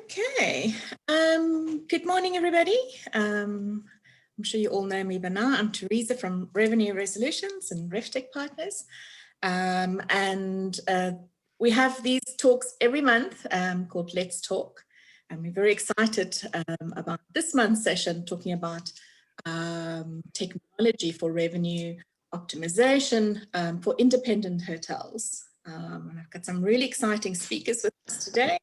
Okay. Good morning, everybody. I'm sure you all know me by now. I'm Teresa from Revenue Resolutions and RevTech Partners. We have these talks every month called Let's Talk. And we're very excited about this month's session, talking about technology for revenue optimization for independent hotels. And I've got some really exciting speakers with us today.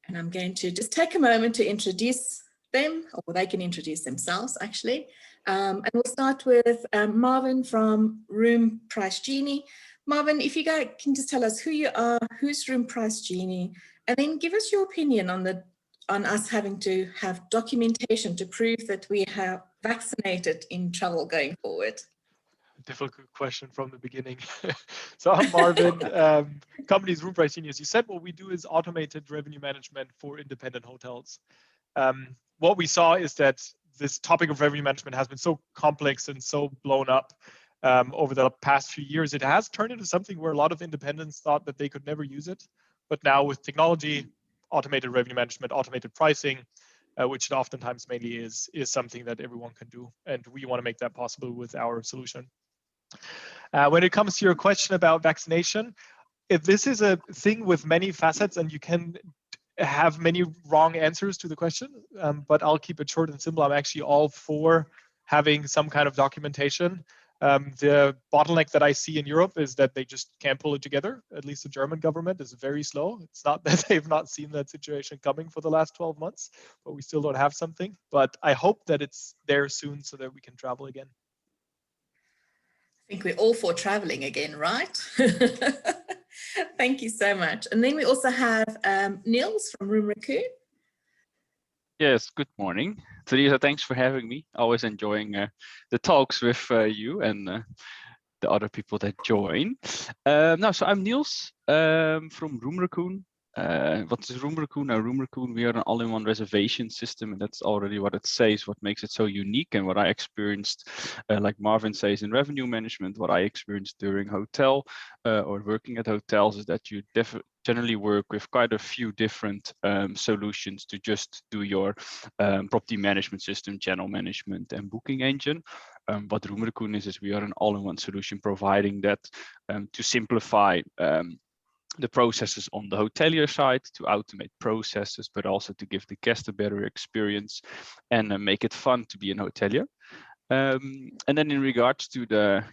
And I'm going to just take a moment to introduce them, or they can introduce themselves actually. And we'll start with Marvin from Room Price Genie. Marvin, if you can just tell us who you are, who's Room Price Genie, and then give us your opinion on us having to have documentation to prove that we have vaccinated in travel going forward. Difficult question from the beginning. So I'm Marvin, company's Room Price Genius. You said what we do is automated revenue management for independent hotels. What we saw is that this topic of revenue management has been so complex and so blown up over the past few years. It has turned into something where a lot of independents thought that they could never use it. But now with technology, automated revenue management, automated pricing, which it oftentimes mainly is something that everyone can do. And we want to make that possible with our solution. When it comes to your question about vaccination, if this is a thing with many facets and you can have many wrong answers to the question, but I'll keep it short and simple. I'm actually all for having some kind of documentation. The bottleneck that I see in Europe is that they just can't pull it together. At least the German government is very slow. It's not that they've not seen that situation coming for the last 12 months, but we still don't have something. But I hope that it's there soon so that we can travel again. I think we're all for traveling again, right? Thank you so much. And then we also have Niels from Room Raccoon. Yes, good morning. Teresa, thanks for having me. Always enjoying the talks with you and the other people that join. So I'm Niels from Room Raccoon. What is Room Raccoon? Now, Room Raccoon, we are an all-in-one reservation system, and that's already what it says, what makes it so unique, and what I experienced, like Marvin says, in revenue management, what I experienced during hotel or working at hotels is that you generally work with quite a few different solutions to just do your property management system, channel management, and booking engine. What Room Raccoon is we are an all-in-one solution providing that to simplify the processes on the hotelier side, to automate processes, but also to give the guest a better experience and make it fun to be an hotelier. And then in regards to the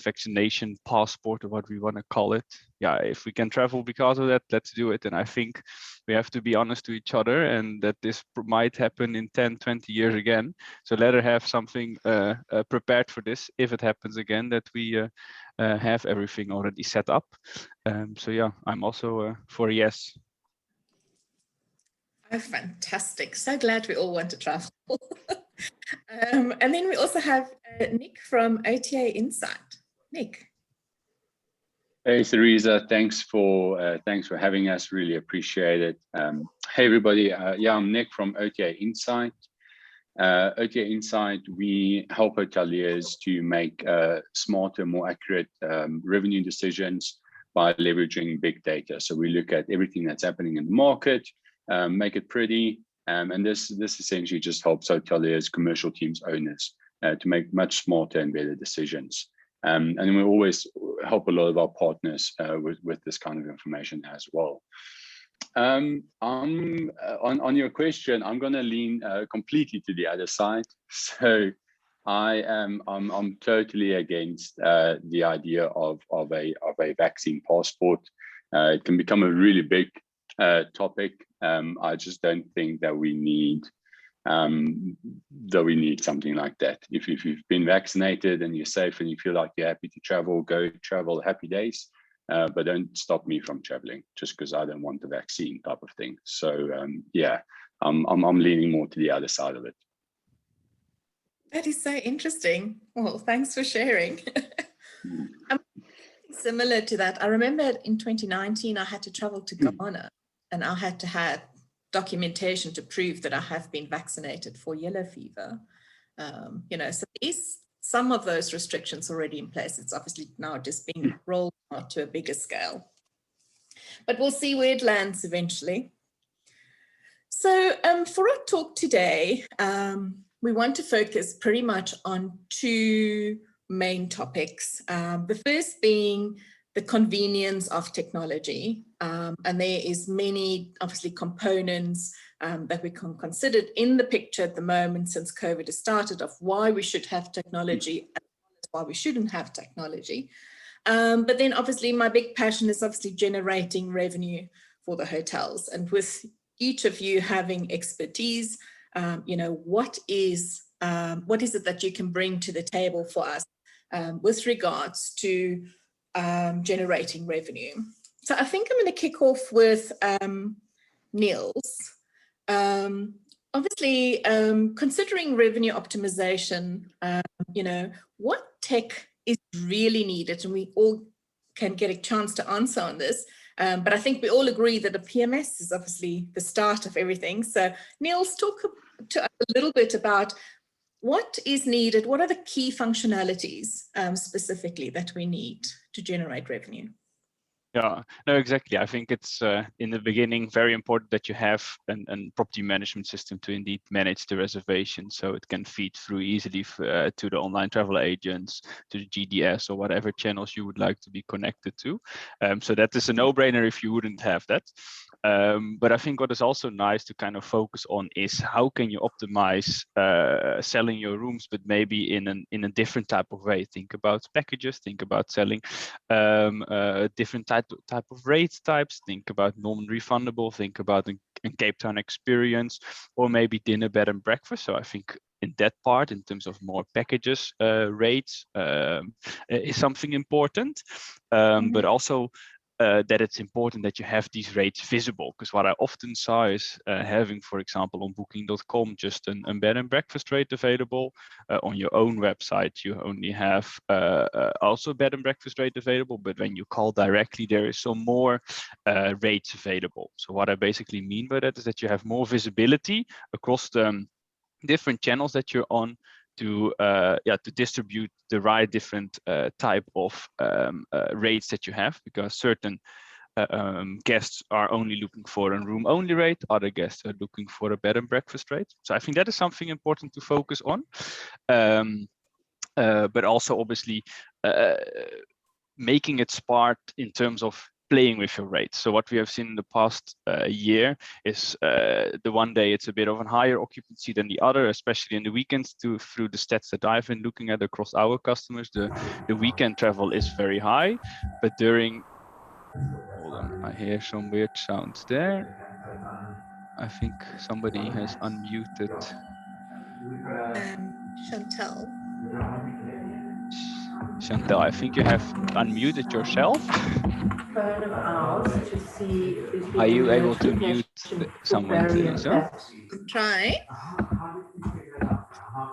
vaccination passport, or what we want to call it, if we can travel because of that, let's do it. And I think we have to be honest to each other, and that this might happen in 10, 20 years again. So let her have something prepared for this if it happens again, that we have everything already set up. I'm also for a yes. Oh, fantastic. So glad we all want to travel. And then we also have Nick from OTA Insight. Nick. Hey, Teresa, thanks for having us. Really appreciate it. Hey, everybody. I'm Nick from OTA Insight. OTA Insight, we help hoteliers to make smarter, more accurate revenue decisions by leveraging big data. So we look at everything that's happening in the market, make it pretty, and this essentially just helps hoteliers, commercial teams, owners to make much smarter and better decisions. And we always help a lot of our partners with this kind of information as well. On your question, I'm going to lean completely to the other side. So I'm totally against the idea of a vaccine passport. It can become a really big topic. I just don't think that we need something like that. If you've been vaccinated and you're safe and you feel like you're happy to travel, go travel, happy days. But don't stop me from traveling just because I don't want the vaccine type of thing. So I'm leaning more to the other side of it. That is so interesting. Well, thanks for sharing. Similar to that, I remember in 2019, I had to travel to Ghana and I had to have documentation to prove that I have been vaccinated for yellow fever. So some of those restrictions already in place. It's obviously now just being rolled out to a bigger scale. But we'll see where it lands eventually. So for our talk today, we want to focus pretty much on two main topics. The first being the convenience of technology. And there is many, obviously, components that we can consider in the picture at the moment since COVID has started of why we should have technology and why we shouldn't have technology. But then obviously my big passion is obviously generating revenue for the hotels. And with each of you having expertise, you know, what is it that you can bring to the table for us with regards to generating revenue? So I think I'm going to kick off with Niels. Obviously, considering revenue optimization, you know, what tech is really needed? And we all can get a chance to answer on this. But I think we all agree that a PMS is obviously the start of everything. So Niels, talk to us a little bit about what is needed. What are the key functionalities specifically that we need to generate revenue? Yeah, no, exactly. I think it's in the beginning very important that you have a property management system to indeed manage the reservation, so it can feed through easily to the online travel agents, to the GDS or whatever channels you would like to be connected to. So that is a no-brainer if you wouldn't have that. But I think what is also nice to kind of focus on is how can you optimize selling your rooms, but maybe in a different type of way. Think about packages, think about selling different type of rate types, think about non-refundable, think about a Cape Town experience, or maybe dinner, bed and breakfast. So I think in that part, in terms of more packages, rates is something important, but also that it's important that you have these rates visible, because what I often saw is having, for example, on booking.com, just a bed and breakfast rate available. On your own website, you only have also bed and breakfast rate available, but when you call directly, there is some more rates available. So what I basically mean by that is that you have more visibility across the different channels that you're on, to distribute the right different type of rates that you have, because certain guests are only looking for a room only rate, other guests are looking for a bed and breakfast rate. So I think that is something important to focus on, but also obviously making it smart in terms of playing with your rates. So what we have seen in the past year is the one day it's a bit of a higher occupancy than the other, especially in the weekends. Through the stats that I've been looking at across our customers, the weekend travel is very high, but during, hold on, I hear some weird sounds there. I think somebody has unmuted. Chantal, I think you have unmuted yourself. Are you able to mute someone, Teresa? Try.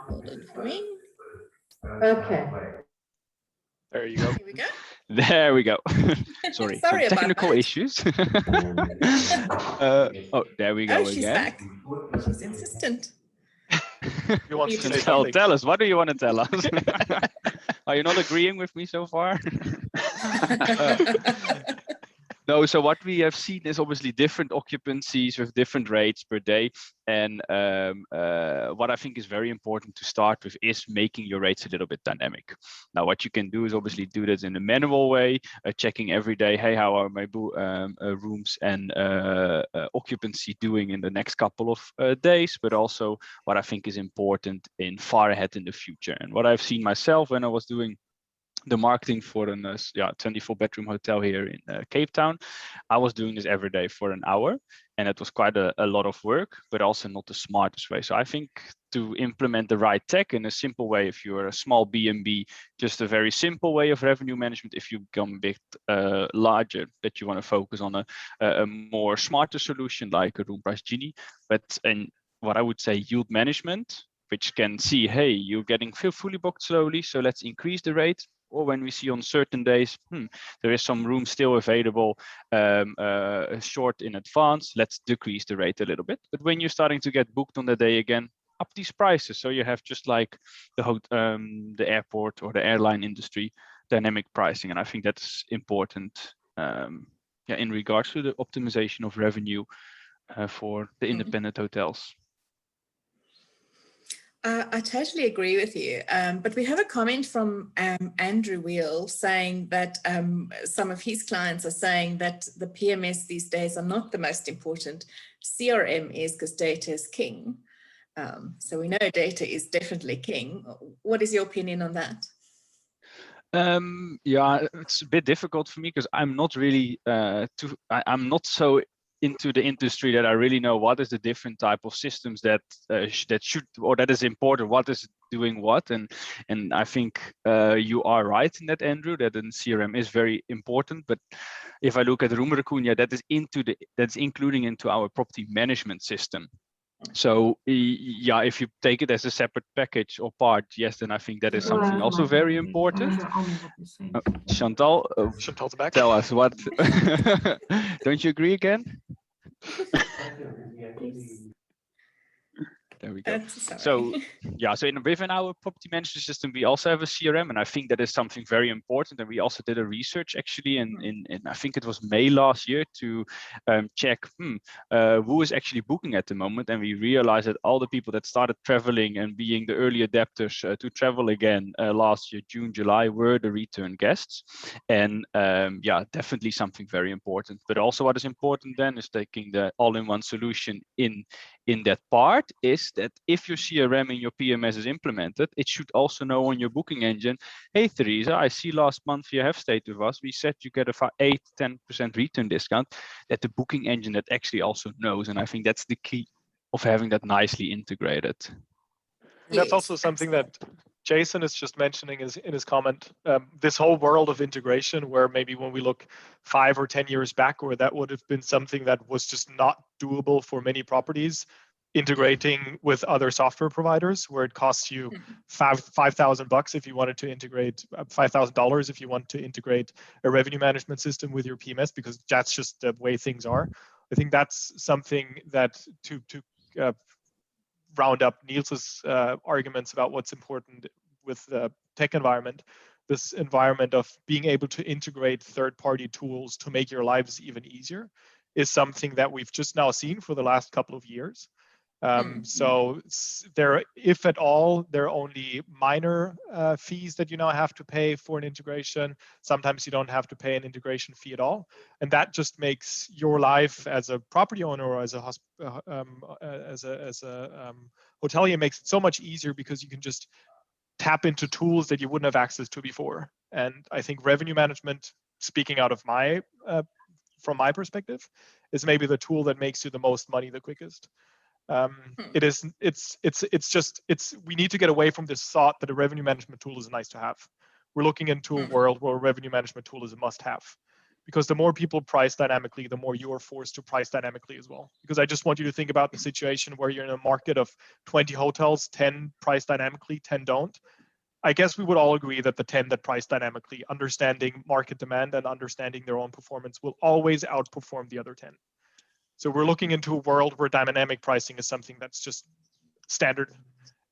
Hold it for me. Okay. There you go. Here we go. There we go. Sorry, some Sorry technical about issues. Oh, there we go she's again. back. She's insistent. You want to say Chantal, something? tell us, what do you want to tell us? Are you not agreeing with me so far? No, so what we have seen is obviously different occupancies with different rates per day. And what I think is very important to start with is making your rates a little bit dynamic. Now, what you can do is obviously do this in a manual way, checking every day, hey, how are my rooms and occupancy doing in the next couple of days, but also what I think is important in far ahead in the future. And what I've seen myself when I was doing the marketing for a 24-bedroom hotel here in Cape Town, I was doing this every day for an hour, and it was quite a lot of work, but also not the smartest way. So I think to implement the right tech in a simple way, if you're a small B&B, just a very simple way of revenue management. If you become a bit larger, that you want to focus on a more smarter solution like a room price genie, but what I would say yield management, which can see, hey, you're getting fully booked slowly, so let's increase the rate. Or when we see on certain days, there is some room still available short in advance, let's decrease the rate a little bit. But when you're starting to get booked on the day again, up these prices. So you have just like the airport or the airline industry, dynamic pricing. And I think that's important in regards to the optimization of revenue. for the independent hotels. I totally agree with you, but we have a comment from Andrew Wheel saying that some of his clients are saying that the PMS these days are not the most important. CRM is, because data is king. So we know data is definitely king. What is your opinion on that? Yeah, it's a bit difficult for me because I'm not really I'm not so into the industry that I really know what is the different type of systems that that should, or that is important, what is doing what, and I think you are right in that, Andrew, that in CRM is very important. But if I look at Room Raccoon, yeah, that's including into our property management system. So yeah, if you take it as a separate package or part, yes, then I think that is something also very important. Chantal, Chantal's back. tell us what. Don't you agree again? There we go. So yeah, so within our property management system, we also have a CRM, and I think that is something very important. And we also did a research actually in I think it was May last year to check who is actually booking at the moment. And we realized that all the people that started traveling and being the early adapters to travel again last year, June, July, were the return guests. And yeah, definitely something very important. But also what is important then is taking the all-in-one solution in that part is that if your CRM and your PMS is implemented, it should also know on your booking engine, hey, Teresa, I see last month you have stayed with us. We said you get a 8-10% return discount, that the booking engine that actually also knows. And I think that's the key of having that nicely integrated. That's also something that Jason is just mentioning in his comment, this whole world of integration, where maybe when we look 5 or 10 years back, or that would have been something that was just not doable for many properties, integrating with other software providers, where it costs you $5,000 if you wanted to integrate, $5,000 if you want to integrate a revenue management system with your PMS, because that's just the way things are. I think that's something that to round up Niels's arguments about what's important with the tech environment, this environment of being able to integrate third-party tools to make your lives even easier is something that we've just now seen for the last couple of years. So there, if at all, there are only minor fees that you now have to pay for an integration. Sometimes you don't have to pay an integration fee at all, and that just makes your life as a property owner or as a hotelier makes it so much easier, because you can just tap into tools that you wouldn't have access to before. And I think revenue management, speaking out of my from my perspective, is maybe the tool that makes you the most money the quickest. We need to get away from this thought that a revenue management tool is nice to have. We're looking into a world where a revenue management tool is a must have, because the more people price dynamically, the more you are forced to price dynamically as well. Because I just want you to think about the situation where you're in a market of 20 hotels, 10 price dynamically, 10 don't. I guess we would all agree that the 10 that price dynamically, understanding market demand and understanding their own performance, will always outperform the other 10. So we're looking into a world where dynamic pricing is something that's just standard,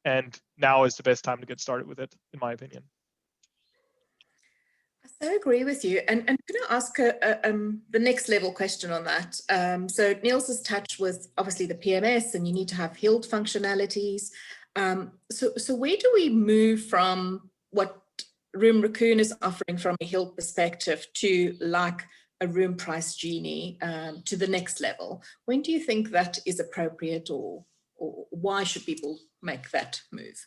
and now is the best time to get started with it, in my opinion. I so agree with you. And can I ask the next level question on that? So Niels has touched with obviously the PMS, and you need to have HILT functionalities. So where do we move from what Room Raccoon is offering from a HILT perspective to like a room price genie to the next level? When do you think that is appropriate, or why should people make that move?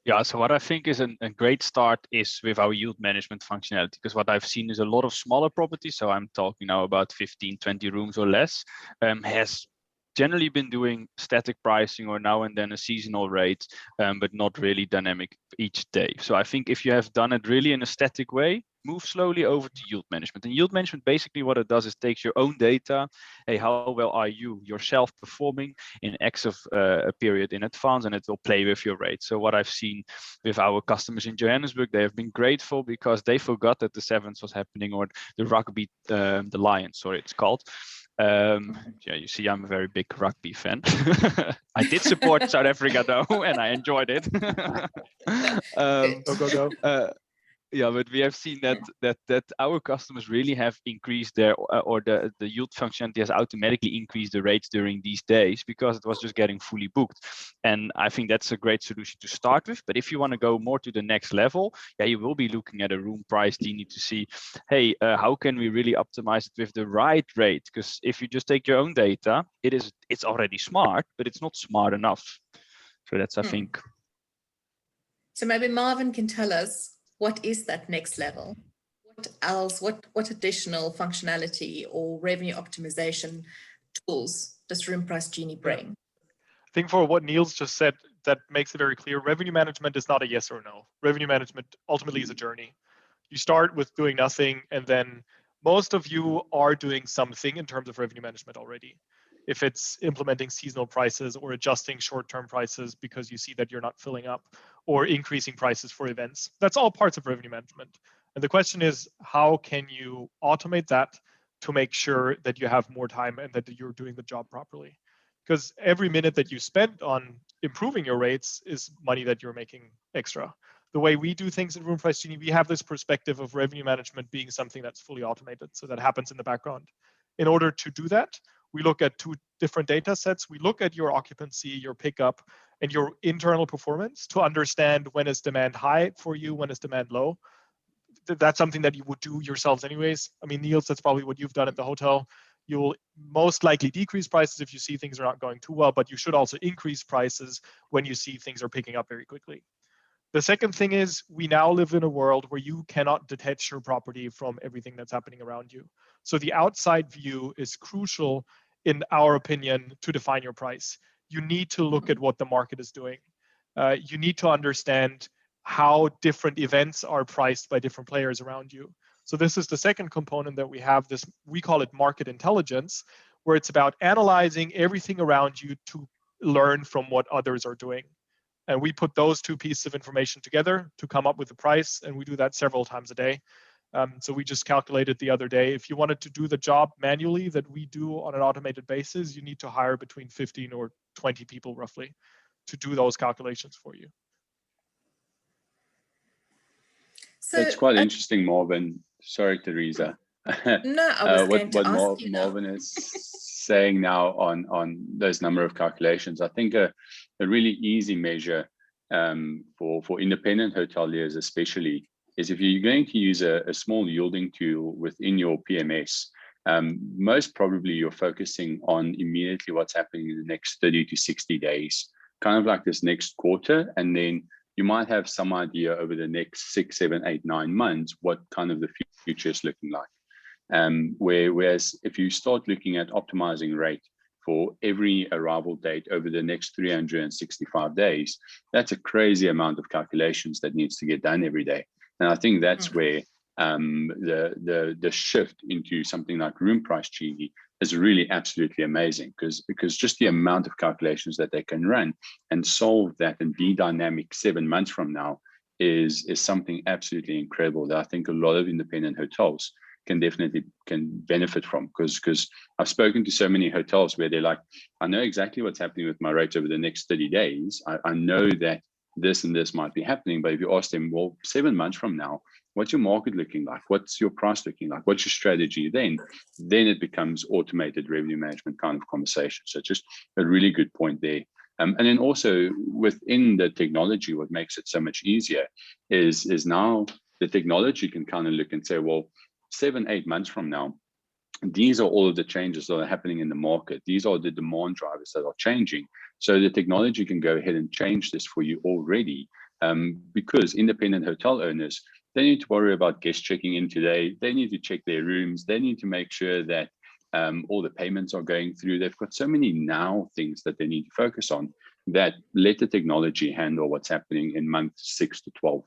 Yeah, so what I think is a great start is with our yield management functionality, because what I've seen is a lot of smaller properties, so I'm talking now about 15, 20 rooms or less, has generally been doing static pricing or now and then a seasonal rate, but not really dynamic each day. So I think if you have done it really in a static way, move slowly over to yield management. And yield management, basically what it does is takes your own data. Hey, how well are you yourself performing in X of a period in advance, and it will play with your rate. So what I've seen with our customers in Johannesburg, they have been grateful because they forgot that the Sevens was happening, or the rugby, the Lions, sorry, it's called. Yeah, you see, I'm a very big rugby fan. I did support South Africa though, and I enjoyed it. Go. Yeah, but we have seen that our customers really have increased their or the yield functionality has automatically increased the rates during these days because it was just getting fully booked. And I think that's a great solution to start with. But if you want to go more to the next level, yeah, you will be looking at a room price. You need to see, hey, how can we really optimize it with the right rate? Because if you just take your own data, it's already smart, but it's not smart enough. So that's, I think. So maybe Marvin can tell us, what is that next level? What else, what additional functionality or revenue optimization tools does Room Price Genie bring? I think for what Niels just said, that makes it very clear. Revenue management is not a yes or no. Revenue management ultimately is a journey. You start with doing nothing, and then most of you are doing something in terms of revenue management already. If it's implementing seasonal prices or adjusting short-term prices because you see that you're not filling up, or increasing prices for events, that's all parts of revenue management. And the question is, how can you automate that to make sure that you have more time and that you're doing the job properly? Because every minute that you spend on improving your rates is money that you're making extra. The way we do things at Room Price Genie, we have this perspective of revenue management being something that's fully automated, so that happens in the background. In order to do that, we look at two different data sets. We look at your occupancy, your pickup, and your internal performance to understand when is demand high for you, when is demand low. That's something that you would do yourselves anyways. I mean, Niels, that's probably what you've done at the hotel. You'll most likely decrease prices if you see things are not going too well, but you should also increase prices when you see things are picking up very quickly. The second thing is, we now live in a world where you cannot detach your property from everything that's happening around you. So the outside view is crucial, in our opinion, to define your price. You need to look at what the market is doing. You need to understand how different events are priced by different players around you. So this is the second component that we have. This, we call it market intelligence, where it's about analyzing everything around you to learn from what others are doing. And we put those two pieces of information together to come up with a price, and we do that several times a day. So we just calculated the other day, if you wanted to do the job manually that we do on an automated basis, you need to hire between 15 or 20 people roughly to do those calculations for you. So it's quite interesting, Marvin. Sorry, Teresa. No, I was going to ask you Marvin is saying now on those number of calculations. I think a really easy measure for independent hoteliers especially is if you're going to use a small yielding tool within your PMS, most probably you're focusing on immediately what's happening in the next 30 to 60 days, kind of like this next quarter, and then you might have some idea over the next 6, 7, 8, 9 months what kind of the future is looking like. Whereas if you start looking at optimizing rate for every arrival date over the next 365 days, that's a crazy amount of calculations that needs to get done every day. And I think that's where the shift into something like Room Price Genie is really absolutely amazing, because just the amount of calculations that they can run and solve that and be dynamic 7 months from now is something absolutely incredible that I think a lot of independent hotels can benefit from, because I've spoken to so many hotels where they're like, I know exactly what's happening with my rates over the next 30 days. I know that this and this might be happening, but if you ask them, well, 7 months from now, what's your market looking like? What's your price looking like? What's your strategy? Then it becomes automated revenue management kind of conversation. So just a really good point there. And then also within the technology, what makes it so much easier is now the technology can kind of look and say, well, 7, 8 months from now, these are all of the changes that are happening in the market. These are the demand drivers that are changing. So the technology can go ahead and change this for you already, because independent hotel owners, they need to worry about guests checking in today. They need to check their rooms. They need to make sure that all the payments are going through. They've got so many now things that they need to focus on, that let the technology handle what's happening in month 6 to 12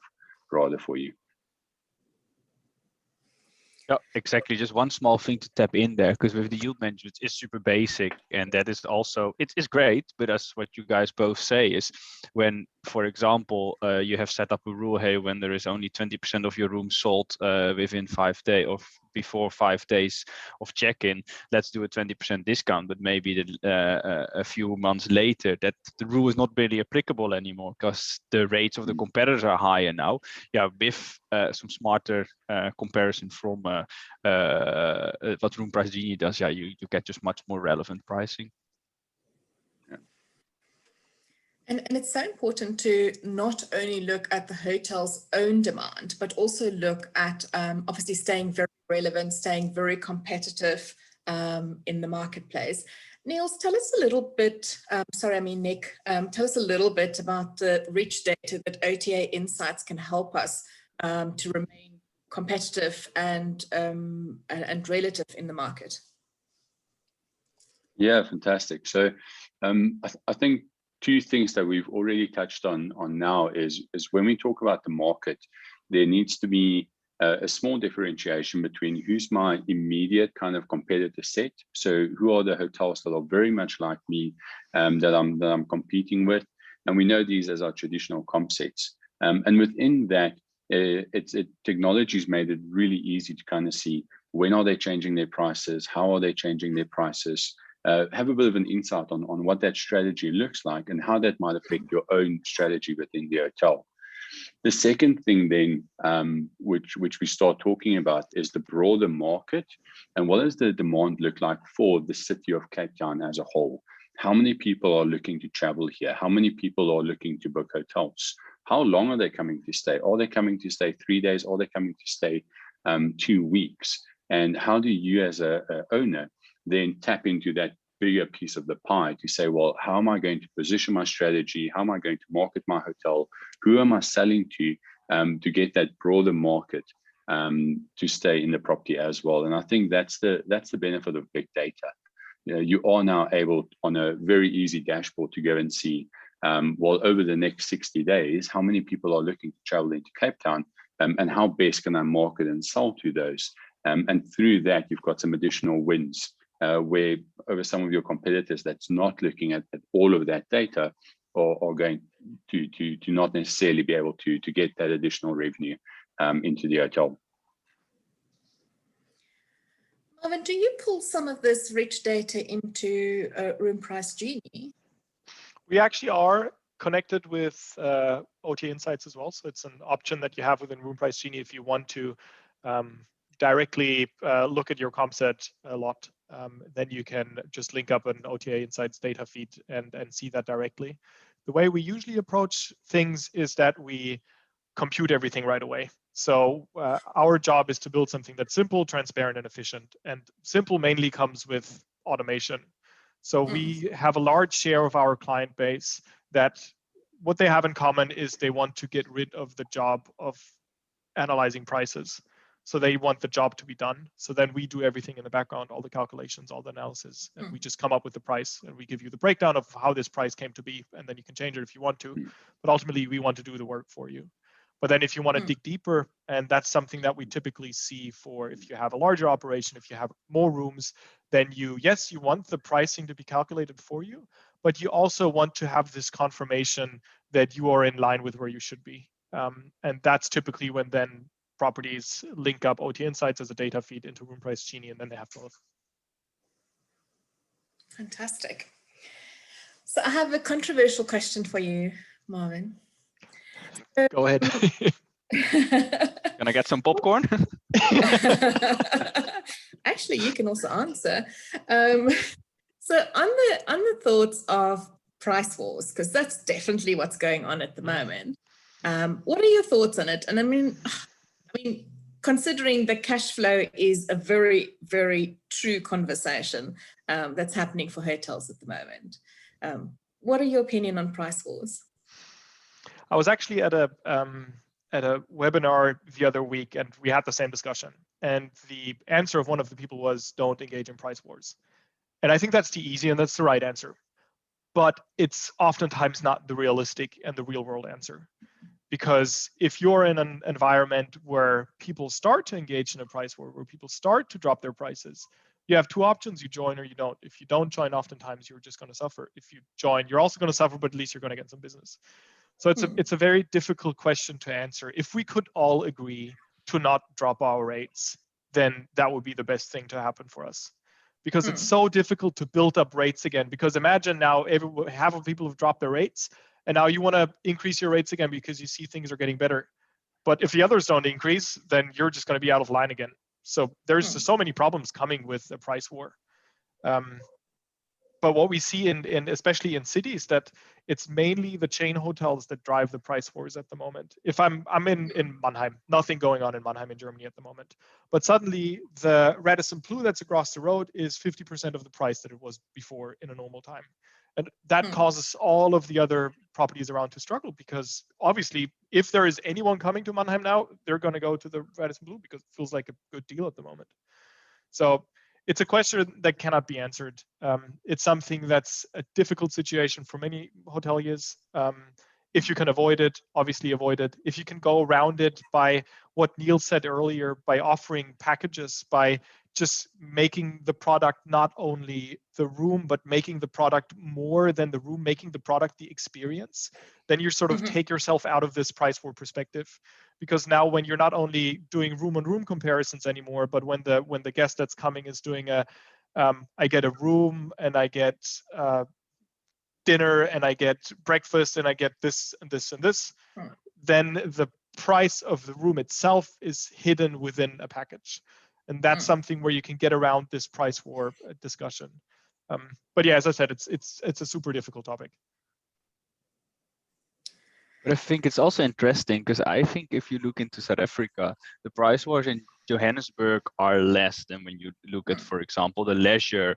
rather for you. Yeah, exactly. Just one small thing to tap in there, because with the yield management, it's super basic, and that is also, it's great. But as what you guys both say is, when for example, you have set up a rule, hey, when there is only 20% of your rooms sold within 5 days or before 5 days of check-in, let's do a 20% discount. But maybe a few months later, that the rule is not really applicable anymore because the rates of the competitors are higher now. Yeah, with some smarter comparison from what Room Price Genie does, yeah, you get just much more relevant pricing. And it's so important to not only look at the hotel's own demand, but also look at obviously staying very relevant, staying very competitive in the marketplace. Niels, tell us a little bit, Nick, tell us a little bit about the rich data that OTA Insights can help us to remain competitive and relative in the market. Yeah, fantastic. So I think two things that we've already touched on now is when we talk about the market, there needs to be a small differentiation between who's my immediate kind of competitor set. So who are the hotels that are very much like me that I'm competing with, and we know these as our traditional comp sets. And within that, technology's made it really easy to kind of see when are they changing their prices, how are they changing their prices. Have a bit of an insight on what that strategy looks like and how that might affect your own strategy within the hotel. The second thing then, which we start talking about, is the broader market and what does the demand look like for the city of Cape Town as a whole? How many people are looking to travel here? How many people are looking to book hotels? How long are they coming to stay? Are they coming to stay 3 days? Are they coming to stay 2 weeks? And how do you as a owner then tap into that bigger piece of the pie to say, well, how am I going to position my strategy? How am I going to market my hotel? Who am I selling to get that broader market to stay in the property as well? And I think that's the benefit of big data. You are now able on a very easy dashboard to go and see, well, over the next 60 days, how many people are looking to travel into Cape Town and how best can I market and sell to those? And through that, you've got some additional wins where over some of your competitors that's not looking at all of that data are going to not necessarily be able to get that additional revenue into the hotel. Marvin, do you pull some of this rich data into Room Price Genie? We actually are connected with OTA Insights as well. So it's an option that you have within Room Price Genie if you want to directly look at your comp set a lot. Then you can just link up an OTA Insights data feed and see that directly. The way we usually approach things is that we compute everything right away. So our job is to build something that's simple, transparent, and efficient. And simple mainly comes with automation. So we have a large share of our client base that what they have in common is they want to get rid of the job of analyzing prices. So they want the job to be done. So then we do everything in the background, all the calculations, all the analysis, and we just come up with the price and we give you the breakdown of how this price came to be. And then you can change it if you want to, but ultimately we want to do the work for you. But then if you want to dig deeper, and that's something that we typically see for if you have a larger operation, if you have more rooms, then you want the pricing to be calculated for you, but you also want to have this confirmation that you are in line with where you should be. And that's typically when then properties link up OTA Insights as a data feed into Room Price Genie, and then they have both. Fantastic. So I have a controversial question for you, Marvin. Go ahead. Can I get some popcorn? Actually, you can also answer. So on the thoughts of price wars, because that's definitely what's going on at the moment. What are your thoughts on it? And I mean, considering the cash flow is a very, very true conversation that's happening for hotels at the moment. What are your opinion on price wars? I was actually at a webinar the other week, and we had the same discussion. And the answer of one of the people was, don't engage in price wars. And I think that's the easy and that's the right answer. But it's oftentimes not the realistic and the real world answer. Because if you're in an environment where people start to engage in a price war, where people start to drop their prices, you have two options: you join or you don't. If you don't join, oftentimes you're just going to suffer. If you join, you're also going to suffer, but at least you're going to get some business. So it's a very difficult question to answer. If we could all agree to not drop our rates, then that would be the best thing to happen for us. Because it's so difficult to build up rates again. Because imagine now half of people have dropped their rates, and now you want to increase your rates again because you see things are getting better. But if the others don't increase, then you're just going to be out of line again. So there's just so many problems coming with the price war. But what we see in especially in cities, that it's mainly the chain hotels that drive the price wars at the moment. If I'm in Mannheim, nothing going on in Mannheim in Germany at the moment. But suddenly the Radisson Blu that's across the road is 50% of the price that it was before in a normal time. And that causes all of the other properties around to struggle, because obviously if there is anyone coming to Mannheim now, they're going to go to the Radisson Blu because it feels like a good deal at the moment. So it's a question that cannot be answered. It's something that's a difficult situation for many hoteliers. If you can avoid it, obviously avoid it. If you can go around it by what Neil said earlier, by offering packages, by just making the product not only the room, but making the product more than the room, making the product the experience, then you sort of take yourself out of this price war perspective. Because now when you're not only doing room on room comparisons anymore, but when the guest that's coming is doing I get a room and I get dinner and I get breakfast and I get this and this and this, then the price of the room itself is hidden within a package. And that's something where you can get around this price war discussion. But yeah, as I said, it's a super difficult topic. But I think it's also interesting because I think if you look into South Africa, the price wars in Johannesburg are less than when you look at, for example, the leisure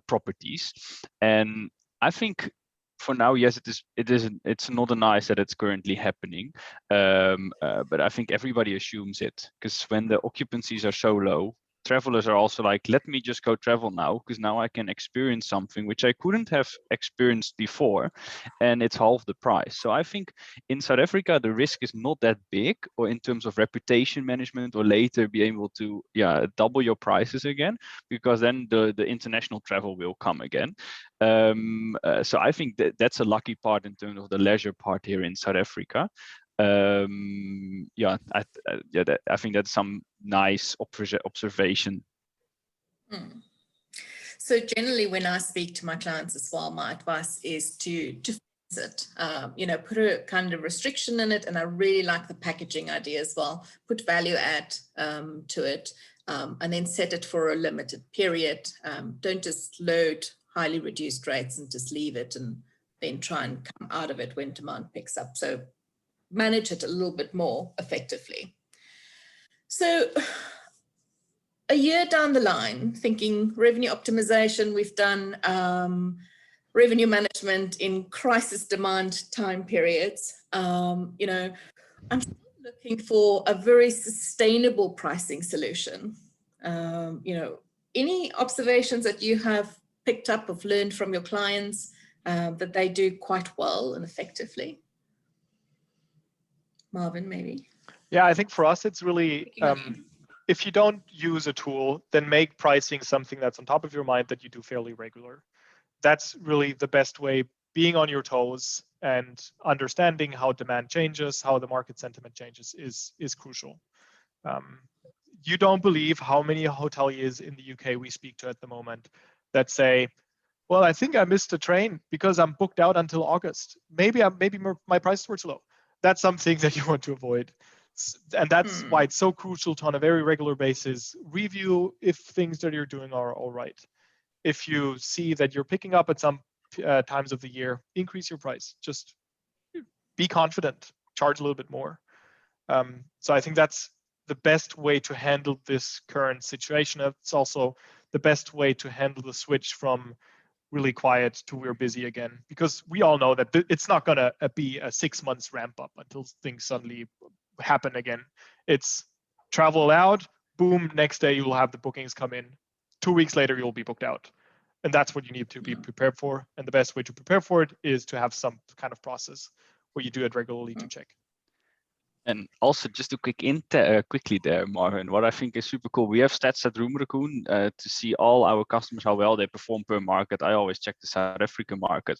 properties. And I think for now, yes, it's not nice that it's currently happening. But I think everybody assumes it, because when the occupancies are so low, travelers are also like, let me just go travel now, because now I can experience something which I couldn't have experienced before, and it's half the price. So I think in South Africa, the risk is not that big, or in terms of reputation management, or later be able to double your prices again, because then the international travel will come again. So I think that's a lucky part in terms of the leisure part here in South Africa. I think that's some nice observation. So generally, when I speak to my clients as well, my advice is to fix it. Put a kind of restriction in it, and I really like the packaging idea as well. Put value add to it, and then set it for a limited period. Don't just load highly reduced rates and just leave it and then try and come out of it when demand picks up. So manage it a little bit more effectively. So a year down the line, thinking revenue optimization, we've done revenue management in crisis demand time periods. I'm still looking for a very sustainable pricing solution. Any observations that you have picked up or learned from your clients that they do quite well and effectively? Marvin, maybe? Yeah, I think for us, it's really, if you don't use a tool, then make pricing something that's on top of your mind that you do fairly regular. That's really the best way, being on your toes and understanding how demand changes, how the market sentiment changes is crucial. You don't believe how many hoteliers in the UK we speak to at the moment that say, well, I think I missed a train because I'm booked out until August. Maybe my prices were too low. That's something that you want to avoid. And that's why it's so crucial to, on a very regular basis, review if things that you're doing are all right. If you see that you're picking up at some times of the year, increase your price. Just be confident, charge a little bit more. So I think that's the best way to handle this current situation. It's also the best way to handle the switch from really quiet to we're busy again, because we all know that it's not going to be a 6 months ramp up until things suddenly happen again. It's travel allowed, boom, next day you'll have the bookings come in. 2 weeks later, you'll be booked out. And that's what you need to be prepared for. And the best way to prepare for it is to have some kind of process where you do it regularly to check. And also, just a quickly there, Marvin, what I think is super cool, we have stats at Room Raccoon to see all our customers, how well they perform per market. I always check the South African market.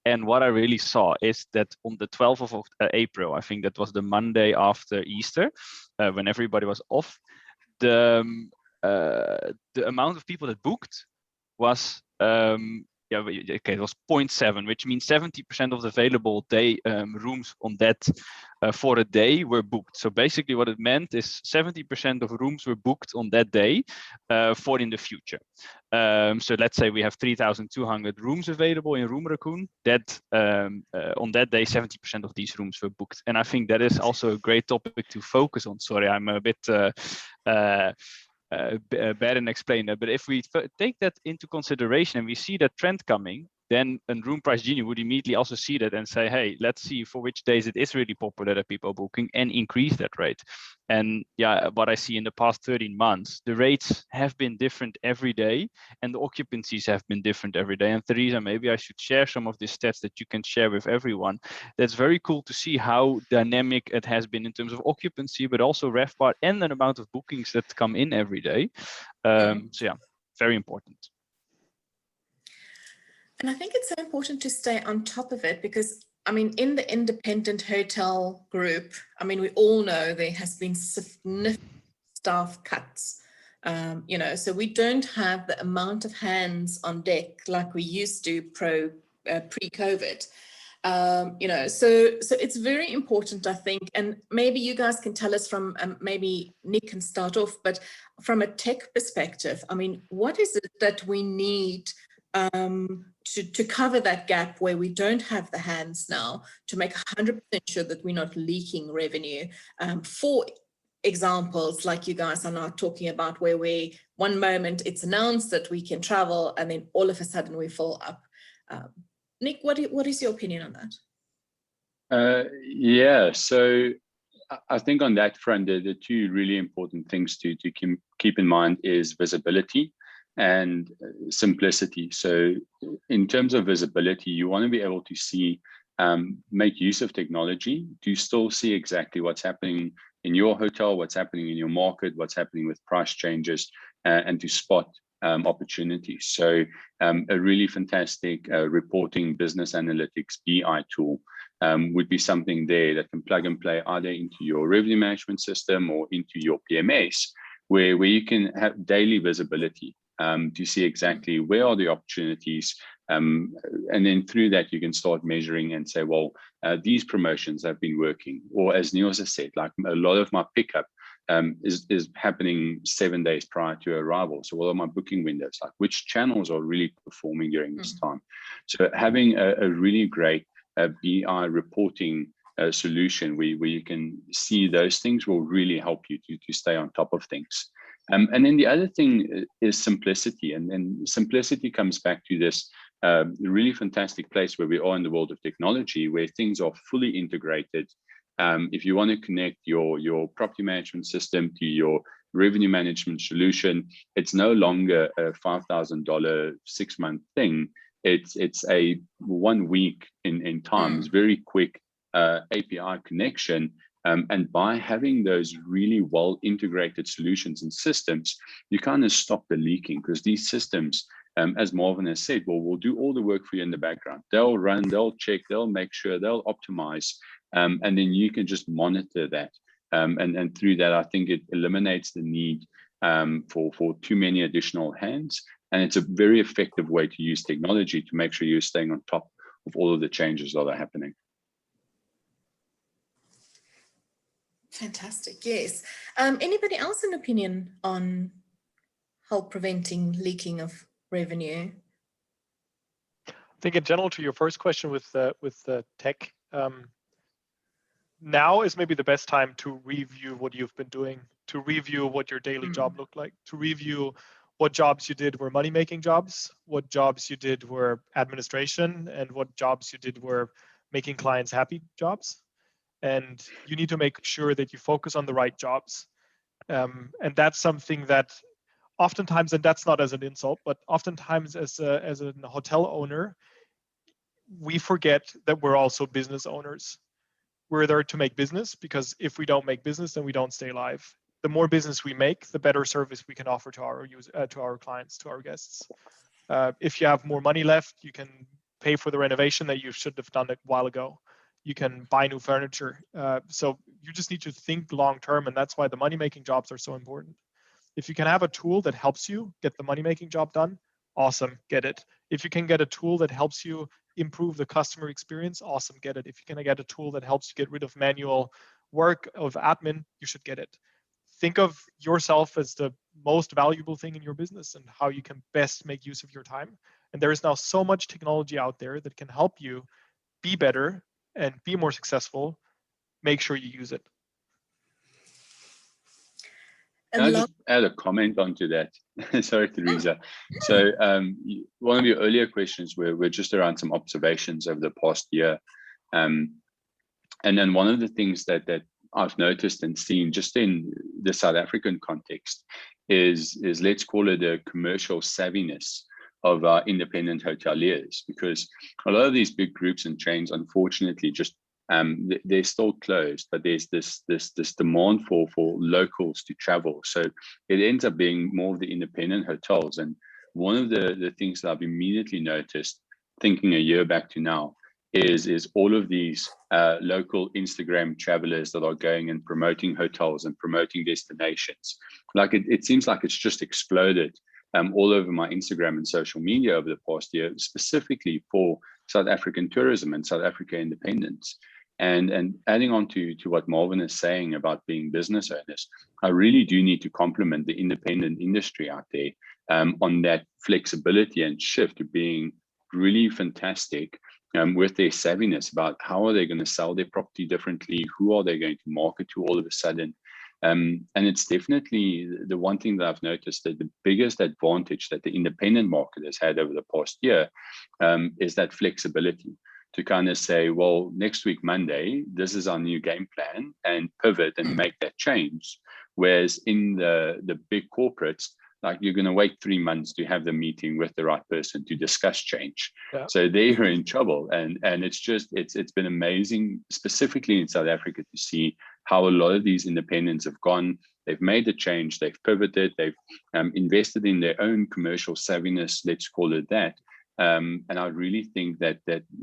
And what I really saw is that on the 12th of April, I think that was the Monday after Easter, when everybody was off, the amount of people that booked was it was 0.7, which means 70% of the available day rooms on that for a day were booked. So basically what it meant is 70% of rooms were booked on that day for in the future. So let's say we have 3,200 rooms available in Room Raccoon. That on that day, 70% of these rooms were booked. And I think that is also a great topic to focus on. Sorry, I'm a bit bad in explaining that, but if we take that into consideration and we see that trend coming, then a Room Price Genie would immediately also see that and say, hey, let's see for which days it is really popular that people are booking and increase that rate. And yeah, what I see in the past 13 months, the rates have been different every day and the occupancies have been different every day. And Teresa, maybe I should share some of these stats that you can share with everyone. That's very cool to see how dynamic it has been in terms of occupancy, but also RevPAR and the amount of bookings that come in every day. So yeah, very important. And I think it's so important to stay on top of it because, I mean, in the independent hotel group, I mean, we all know there has been significant staff cuts, so we don't have the amount of hands on deck like we used to pre-COVID. So it's very important, I think, and maybe you guys can tell us from, maybe Nick can start off, but from a tech perspective, I mean, what is it that we need to cover that gap where we don't have the hands now to make 100% sure that we're not leaking revenue? For examples like you guys are now talking about, where one moment it's announced that we can travel and then all of a sudden we fill up. Nick, what is your opinion on that? Yeah, so I think on that front, the two really important things to keep in mind is visibility and simplicity. So in terms of visibility, you want to be able to see, make use of technology to still see exactly what's happening in your hotel, what's happening in your market, what's happening with price changes, and to spot opportunities. So a really fantastic reporting business analytics BI tool would be something there that can plug and play either into your revenue management system or into your PMS, where you can have daily visibility to see exactly where are the opportunities. And then through that, you can start measuring and say, well, these promotions have been working. Or as Niels has said, like a lot of my pickup is happening 7 days prior to arrival. So what are my booking windows? Like which channels are really performing during this time? So having a really great BI reporting solution where you can see those things will really help you to stay on top of things. And then the other thing is simplicity. And simplicity comes back to this really fantastic place where we are in the world of technology, where things are fully integrated. If you want to connect your property management system to your revenue management solution, it's no longer a $5,000 6-month thing. It's a 1 week in time. It's very quick API connection. And by having those really well integrated solutions and systems, you kind of stop the leaking, because these systems, as Marvin has said, will do all the work for you in the background. They'll run, they'll check, they'll make sure, they'll optimize, and then you can just monitor that. And through that, I think it eliminates the need for too many additional hands. And it's a very effective way to use technology to make sure you're staying on top of all of the changes that are happening. Fantastic, yes. Anybody else an opinion on help preventing leaking of revenue? I think in general, to your first question with the tech, now is maybe the best time to review what you've been doing, to review what your daily job looked like, to review what jobs you did were money-making jobs, what jobs you did were administration, and what jobs you did were making clients happy jobs. And you need to make sure that you focus on the right jobs. And that's something that oftentimes, and that's not as an insult, but oftentimes as a hotel owner, we forget that we're also business owners. we're there to make business, because if we don't make business, then we don't stay alive. The more business we make, the better service we can offer to our clients, to our guests. If you have more money left, you can pay for the renovation that you should have done a while ago. You can buy new furniture. So you just need to think long term, and that's why the money-making jobs are so important. If you can have a tool that helps you get the money-making job done, awesome, get it. If you can get a tool that helps you improve the customer experience, awesome, get it. If you can get a tool that helps you get rid of manual work, of admin, you should get it. Think of yourself as the most valuable thing in your business and how you can best make use of your time. And there is now so much technology out there that can help you be better and be more successful. Make sure you use it. Can I just add a comment onto that? Sorry, Teresa. So one of your earlier questions were just around some observations over the past year. And then one of the things that I've noticed and seen just in the South African context is let's call it a commercial savviness of our independent hoteliers, because a lot of these big groups and chains, unfortunately, just they're still closed, but there's this demand for locals to travel. So it ends up being more of the independent hotels. And one of the things that I've immediately noticed, thinking a year back to now, is all of these local Instagram travelers that are going and promoting hotels and promoting destinations. Like it seems like it's just exploded all over my Instagram and social media over the past year, specifically for South African tourism and South Africa independence. And adding on to what Marvin is saying about being business owners, I really do need to compliment the independent industry out there on that flexibility and shift to being really fantastic with their savviness about how are they going to sell their property differently, who are they going to market to all of a sudden. And it's definitely the one thing that I've noticed, that the biggest advantage that the independent market has had over the past year is that flexibility to kind of say, well, next week, Monday, this is our new game plan, and pivot and make that change. Whereas in the big corporates, like you're going to wait 3 months to have the meeting with the right person to discuss change. Yeah. So they are in trouble. And it's been amazing, specifically in South Africa, to see how a lot of these independents have gone. They've made the change, they've pivoted, they've invested in their own commercial savviness, let's call it that. And I really think that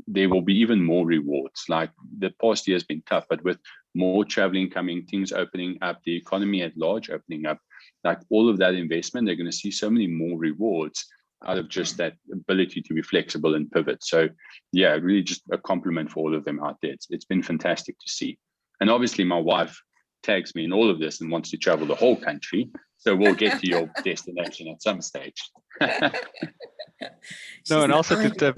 there will be even more rewards. Like the past year has been tough, but with more traveling coming, things opening up, the economy at large opening up, like all of that investment, they're going to see so many more rewards out of just that ability to be flexible and pivot. So yeah, really just a compliment for all of them out there. It's been fantastic to see. And obviously my wife tags me in all of this and wants to travel the whole country. So we'll get to your destination at some stage. No, and also to tap,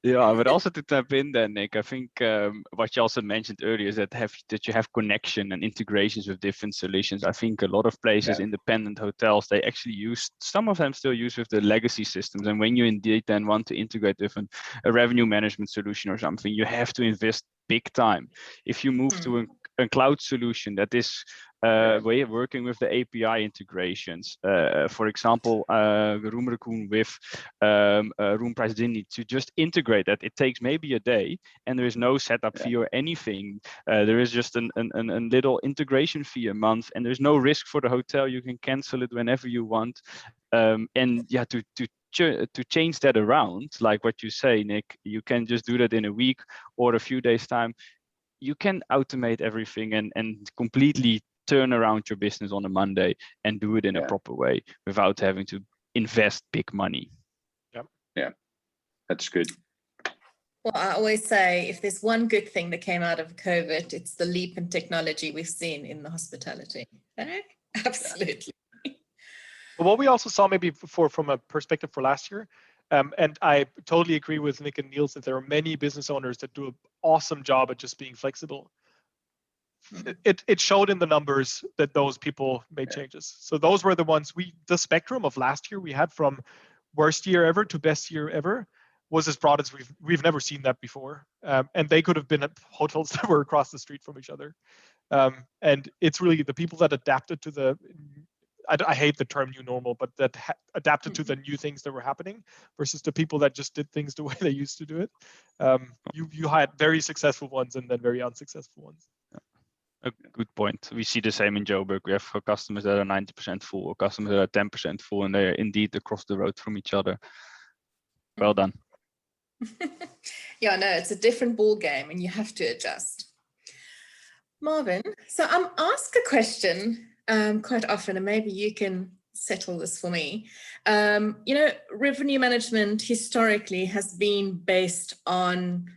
but also to tap in there, Nick, I think what you also mentioned earlier is that you have connection and integrations with different solutions. I think a lot of places, independent hotels, they actually use, some of them still use with the legacy systems. And when you indeed then want to integrate with a revenue management solution or something, you have to invest big time. If you move to a cloud solution that is way of working with the API integrations, for example, Room Raccoon with Room Price Dindy, to just integrate that, it takes maybe a day, and there is no setup fee or anything. There is just a little integration fee a month, and there's no risk for the hotel. You can cancel it whenever you want, and yeah, to change that around, like what you say, Nick, you can just do that in a week or a few days time. You can automate everything and completely turn around your business on a Monday and do it in a proper way without having to invest big money. Yeah, that's good. Well, I always say, if there's one good thing that came out of COVID, it's the leap in technology we've seen in the hospitality. Absolutely. But what we also saw, maybe from a perspective for last year, and I totally agree with Nick and Niels that there are many business owners that do an awesome job at just being flexible. It showed in the numbers that those people made changes. So those were the ones the spectrum of last year we had from worst year ever to best year ever was as broad as we've never seen that before. And they could have been at hotels that were across the street from each other. And it's really the people that adapted to the I hate the term new normal, but that adapted to the new things that were happening versus the people that just did things the way they used to do it. You had very successful ones and then very unsuccessful ones. A good point. We see the same in Joburg. We have customers that are 90% full or customers that are 10% full, and they're indeed across the road from each other. Well done. Yeah, no, it's a different ball game and you have to adjust. Marvin, so I'm asked a question quite often, and maybe you can settle this for me. Revenue management historically has been based on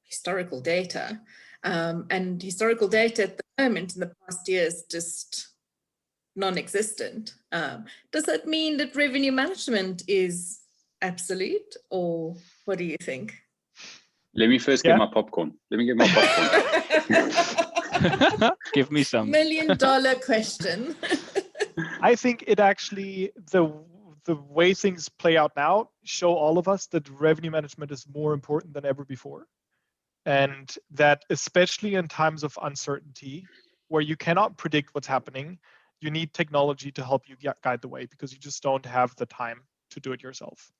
historical data. And historical data at the moment in the past years just non-existent. Does that mean that revenue management is obsolete, or what do you think? Let me first get my popcorn. Let me get my popcorn. Give me some. $1 million question. I think it actually, the way things play out now show all of us that revenue management is more important than ever before. And that especially in times of uncertainty, where you cannot predict what's happening, you need technology to help you guide the way, because you just don't have the time to do it yourself.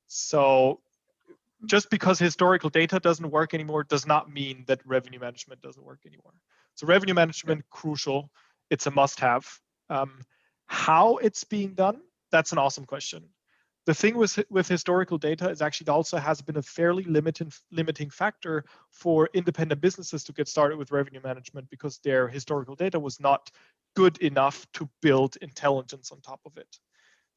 So just because historical data doesn't work anymore does not mean that revenue management doesn't work anymore. So revenue management, crucial. It's a must-have. How it's being done, that's an awesome question. The thing with historical data is actually it also has been a fairly limiting factor for independent businesses to get started with revenue management, because their historical data was not good enough to build intelligence on top of it.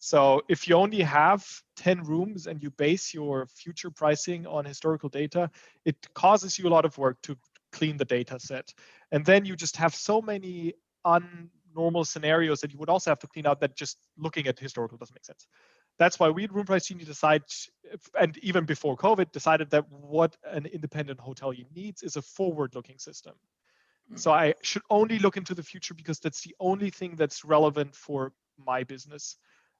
So if you only have 10 rooms and you base your future pricing on historical data, it causes you a lot of work to clean the data set. And then you just have so many unnormal scenarios that you would also have to clean out that just looking at historical doesn't make sense. That's why we at Room Price Genie decided, and even before COVID, decided that what an independent hotelier needs is a forward-looking system. So I should only look into the future because that's the only thing that's relevant for my business.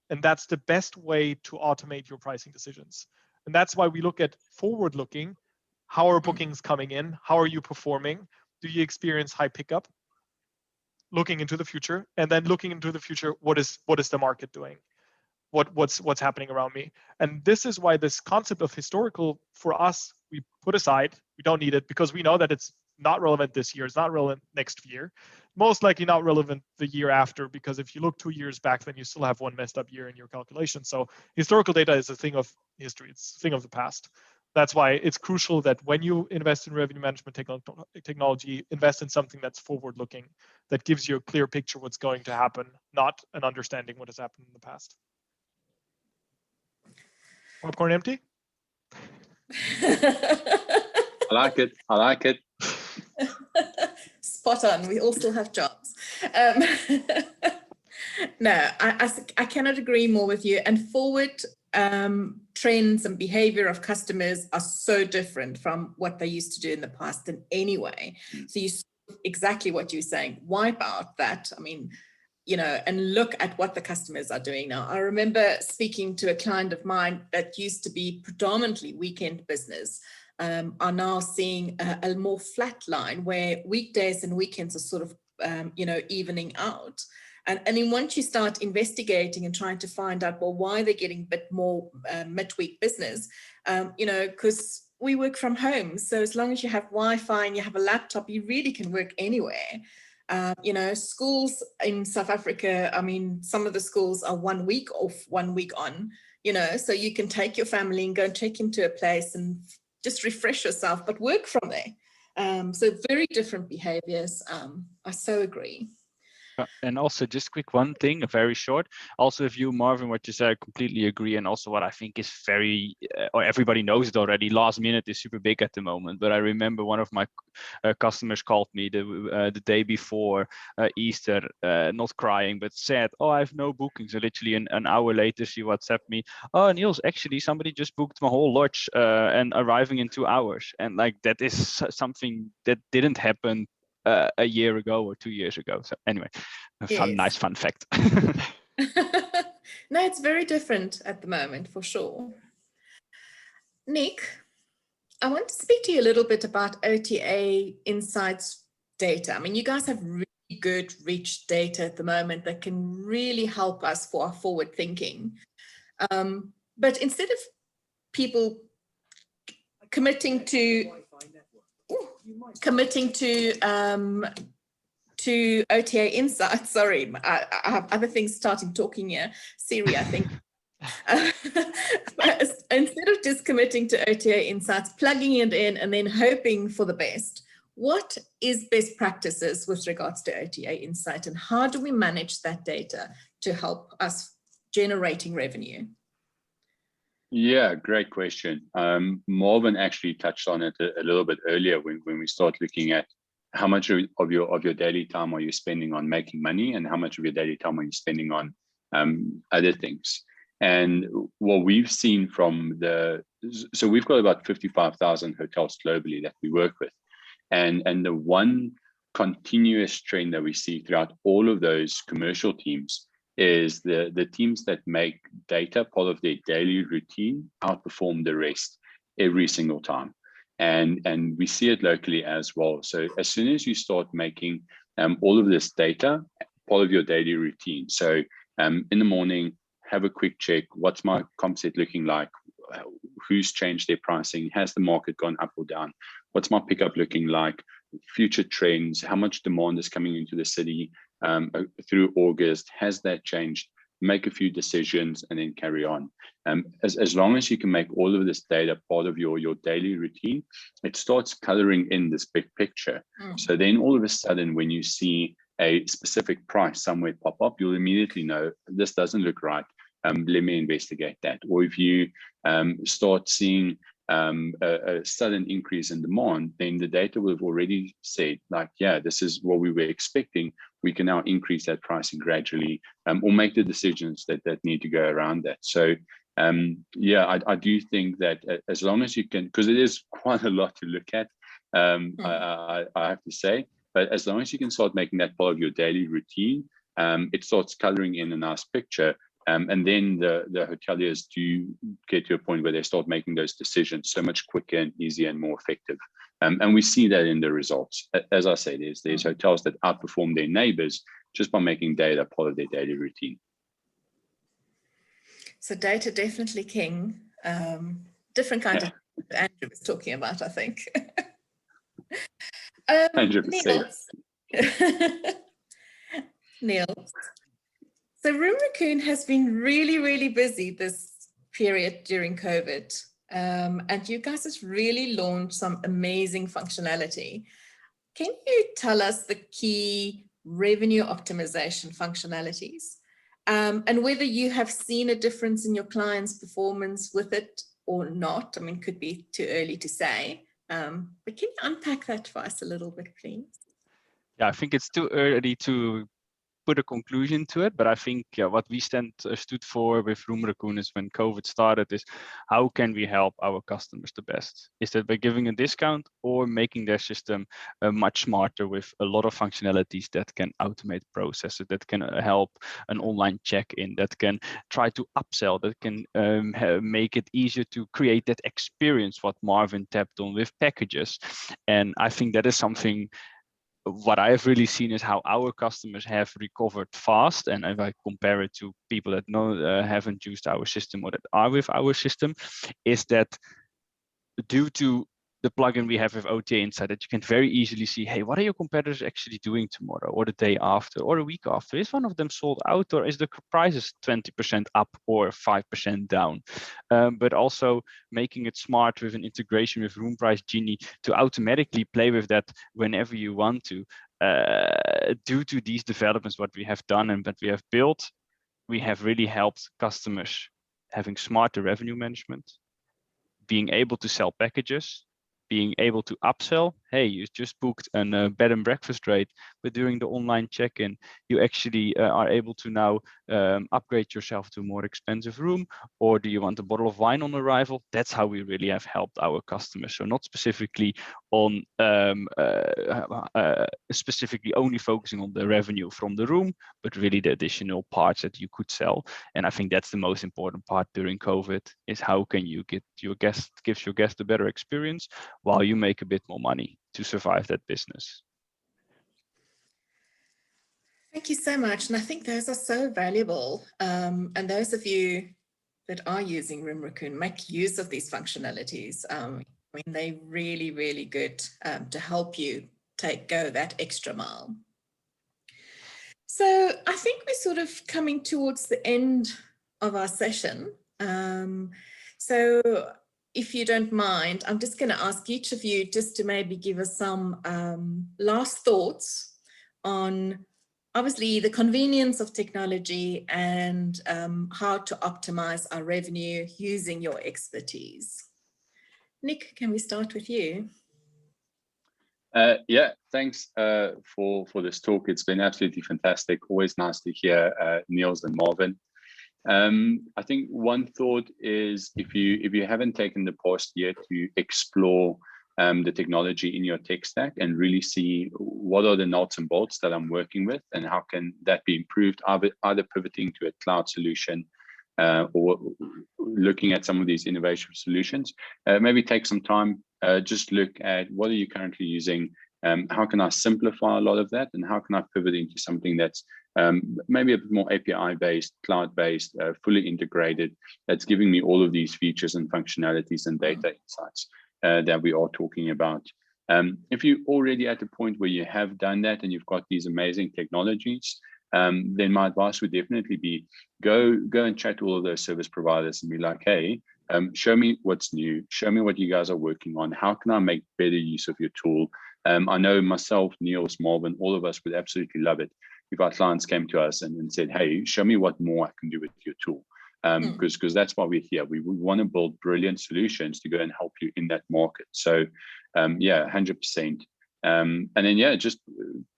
And that's the best way to automate your pricing decisions. And that's why we look at forward-looking. How are bookings coming in? How are you performing? Do you experience high pickup? Looking into the future, and then looking into the future, what is the market doing? What's happening around me? And this is why this concept of historical, for us, we put aside. We don't need it because we know that it's not relevant this year. It's not relevant next year. Most likely not relevant the year after, because if you look 2 years back, then you still have one messed up year in your calculation. So historical data is a thing of history. It's a thing of the past. That's why it's crucial that when you invest in revenue management technology, invest in something that's forward-looking, that gives you a clear picture what's going to happen, not an understanding what has happened in the past. Popcorn empty? I like it. I like it. Spot on. We all still have jobs. No, I cannot agree more with you. And forward trends and behavior of customers are so different from what they used to do in the past in any way. So you exactly what you're saying, wipe out that. I mean, and look at what the customers are doing now. I remember speaking to a client of mine that used to be predominantly weekend business, are now seeing a more flat line where weekdays and weekends are sort of, evening out. And then once you start investigating and trying to find out, well, why they're getting a bit more midweek business, because we work from home. So as long as you have Wi-Fi and you have a laptop, you really can work anywhere. Schools in South Africa, I mean, some of the schools are 1 week off, 1 week on, so you can take your family and go and check into a place and just refresh yourself, but work from there. So very different behaviors. I so agree. And also just quick one thing, very short. Also, if you, Marvin, what you said, I completely agree. And also what I think is very, or everybody knows it already, last minute is super big at the moment. But I remember one of my customers called me the day before Easter, not crying, but said, oh, I have no bookings. So literally an hour later, she WhatsApped me, oh, Niels, actually somebody just booked my whole lodge and arriving in 2 hours. And like, that is something that didn't happen a year ago or 2 years ago. So anyway, nice fun fact. No, it's very different at the moment, for sure. Nick, I want to speak to you a little bit about OTA insights data. I mean, you guys have really good, rich data at the moment that can really help us for our forward thinking. But instead of people committing to OTA insights, sorry, I have other things starting talking here. Siri, I think. Instead of just committing to OTA insights, plugging it in and then hoping for the best, what is best practices with regards to OTA insight, and how do we manage that data to help us generating revenue? Yeah, great question. Marvin actually touched on it a little bit earlier when we start looking at how much of your daily time are you spending on making money, and how much of your daily time are you spending on other things. And what we've seen from so we've got about 55,000 hotels globally that we work with. And the one continuous trend that we see throughout all of those commercial teams is the teams that make data part of their daily routine outperform the rest every single time. And we see it locally as well. So as soon as you start making all of this data part of your daily routine, so in the morning, have a quick check. What's my comp set looking like? Who's changed their pricing? Has the market gone up or down? What's my pickup looking like? Future trends, how much demand is coming into the city through August? Has that changed? Make a few decisions and then carry on. As long as you can make all of this data part of your daily routine, it starts coloring in this big picture. So then all of a sudden, when you see a specific price somewhere pop up, you'll immediately know this doesn't look right. Let me investigate that. Or if you start seeing a sudden increase in demand, then the data will have already said, like, yeah, this is what we were expecting. We can now increase that pricing gradually, or make the decisions that need to go around that. So yeah, I do think that as long as you can, because it is quite a lot to look at, I have to say, but as long as you can start making that part of your daily routine, it starts coloring in a nice picture. And then the hoteliers do get to a point where they start making those decisions so much quicker and easier and more effective. And we see that in the results. As I say, there's hotels that outperform their neighbors just by making data part of their daily routine. So data definitely king. Different kind of Andrew was talking about, I think. 100%. Niels. So Room Raccoon has been really, really busy this period during COVID. And you guys have really launched some amazing functionality. Can you tell us the key revenue optimization functionalities, and whether you have seen a difference in your clients' performance with it or not? I mean, could be too early to say, but can you unpack that for us a little bit, please? Yeah, I think it's too early to put a conclusion to it, but I think what we stood for with Room Raccoon is when COVID started is how can we help our customers the best? Is that by giving a discount or making their system much smarter with a lot of functionalities that can automate processes, that can help an online check-in, that can try to upsell, that can make it easier to create that experience what Marvin tapped on with packages. And I think that is something what I have really seen is how our customers have recovered fast. And if I compare it to people that haven't used our system or that are with our system, is that due to the plugin we have with OTA Insight, that you can very easily see, hey, what are your competitors actually doing tomorrow or the day after or a week after? Is one of them sold out, or is the prices 20% up or 5% down? But also making it smart with an integration with Room Price Genie to automatically play with that whenever you want to. Due to these developments, what we have done and what we have built, we have really helped customers having smarter revenue management, being able to sell packages, being able to upsell. Hey, you just booked a bed and breakfast rate, but during the online check-in, you actually are able to now upgrade yourself to a more expensive room, or do you want a bottle of wine on arrival? That's how we really have helped our customers. So not specifically on specifically only focusing on the revenue from the room, but really the additional parts that you could sell. And I think that's the most important part during COVID, is how can you gives your guest a better experience while you make a bit more money to survive that business. Thank you so much. And I think those are so valuable. And those of you that are using Room Raccoon, make use of these functionalities. I mean, they're really, really good to help you go that extra mile. So I think we're sort of coming towards the end of our session. So if you don't mind, I'm just going to ask each of you just to maybe give us some last thoughts on obviously the convenience of technology and how to optimize our revenue using your expertise. Nick, can we start with you? Yeah, thanks for this talk. It's been absolutely fantastic. Always nice to hear Niels and Marvin. I think one thought is if you haven't taken the pause yet to explore the technology in your tech stack and really see what are the nuts and bolts that I'm working with and how can that be improved, either pivoting to a cloud solution or looking at some of these innovation solutions, maybe take some time, just look at what are you currently using, how can I simplify a lot of that, and how can I pivot into something that's maybe a bit more API-based, cloud-based, fully integrated, that's giving me all of these features and functionalities and data insights that we are talking about. If you're already at the point where you have done that and you've got these amazing technologies, then my advice would definitely be go and chat to all of those service providers and be like, hey, show me what's new, show me what you guys are working on, how can I make better use of your tool? I know myself, Niels, Marvin, all of us would absolutely love it if our clients came to us and said, hey, show me what more I can do with your tool. Because that's why we're here. We want to build brilliant solutions to go and help you in that market. So yeah, 100%. And then, yeah, just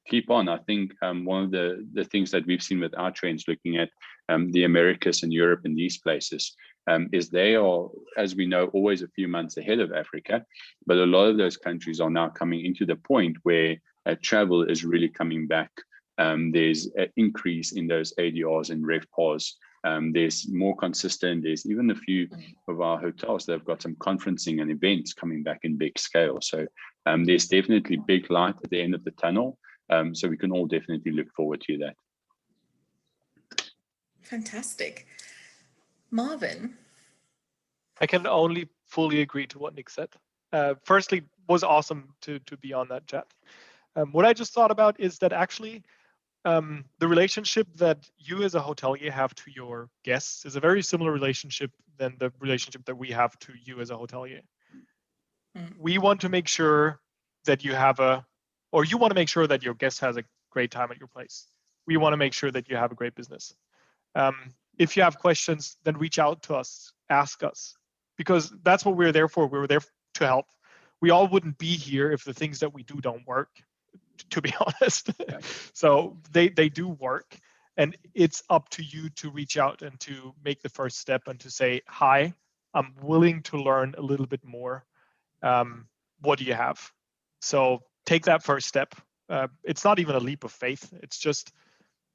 keep on. I think one of the things that we've seen with our trends looking at the Americas and Europe and these places is they are, as we know, always a few months ahead of Africa. But a lot of those countries are now coming into the point where travel is really coming back. There's an increase in those ADRs and RevPARs. There's more consistent. There's even a few of our hotels that have got some conferencing and events coming back in big scale. So there's definitely big light at the end of the tunnel. So we can all definitely look forward to that. Fantastic. Marvin? I can only fully agree to what Nick said. Firstly, was awesome to be on that chat. What I just thought about is that actually the relationship that you as a hotelier have to your guests is a very similar relationship than the relationship that we have to you as a hotelier. We want to make sure that you have you want to make sure that your guest has a great time at your place. We want to make sure that you have a great business. If you have questions, then reach out to us, ask us, because that's what we're there for. We're there to help. We all wouldn't be here if the things that we do don't work, to be honest. So they do work, and it's up to you to reach out and to make the first step and to say, hi, I'm willing to learn a little bit more. What do you have? So take that first step. It's not even a leap of faith. It's just,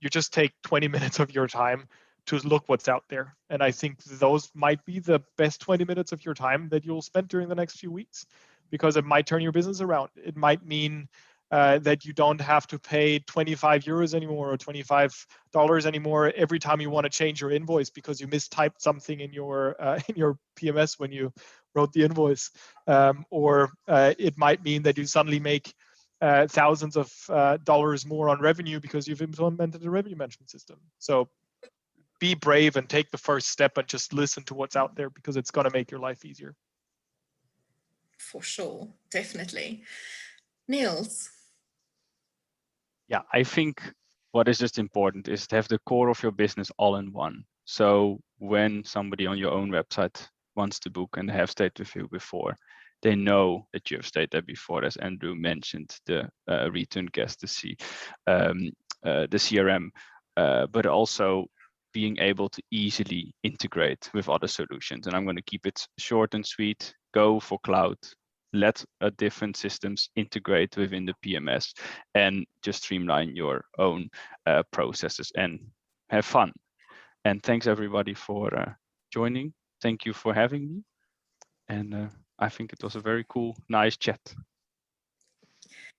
you just take 20 minutes of your time to look what's out there. And I think those might be the best 20 minutes of your time that you'll spend during the next few weeks, because it might turn your business around. It might mean that you don't have to pay 25 euros anymore or $25 anymore every time you want to change your invoice because you mistyped something in your PMS when you wrote the invoice. Or it might mean that you suddenly make thousands of dollars more on revenue because you've implemented a revenue management system. So be brave and take the first step and just listen to what's out there, because it's going to make your life easier. For sure, definitely. Niels? Yeah, I think what is just important is to have the core of your business all in one. So when somebody on your own website wants to book and they have stayed with you before, they know that you have stayed there before. As Andrew mentioned, the return guest, the CRM, but also being able to easily integrate with other solutions. And I'm going to keep it short and sweet. Go for cloud. Let different systems integrate within the PMS and just streamline your own processes and have fun. And thanks everybody for joining. Thank you for having me. And I think it was a very cool, nice chat.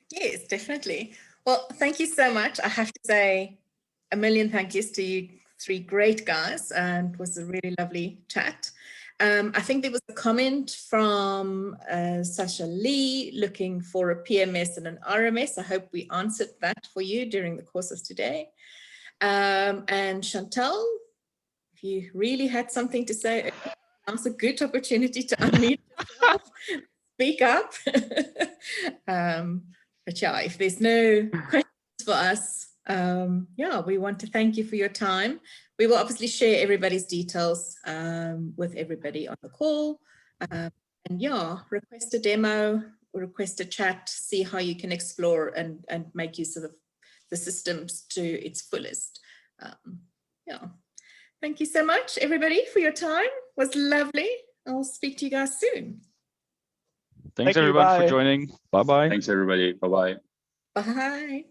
Yes, definitely. Well, thank you so much. I have to say, a million thank yous to you three great guys, and it was a really lovely chat. I think there was a comment from Sasha Lee looking for a PMS and an RMS. I hope we answered that for you during the course of today. And Chantal, if you really had something to say, now's a good opportunity to unmute yourself, speak up. But yeah, if there's no questions for us, yeah, we want to thank you for your time. We will obviously share everybody's details with everybody on the call. And yeah, request a demo, or request a chat, see how you can explore and make use of the systems to its fullest. Yeah, thank you so much, everybody, for your time. It was lovely. I'll speak to you guys soon. Thanks everyone for Bye. joining. Bye-bye. Thanks, everybody. Bye-bye. Bye.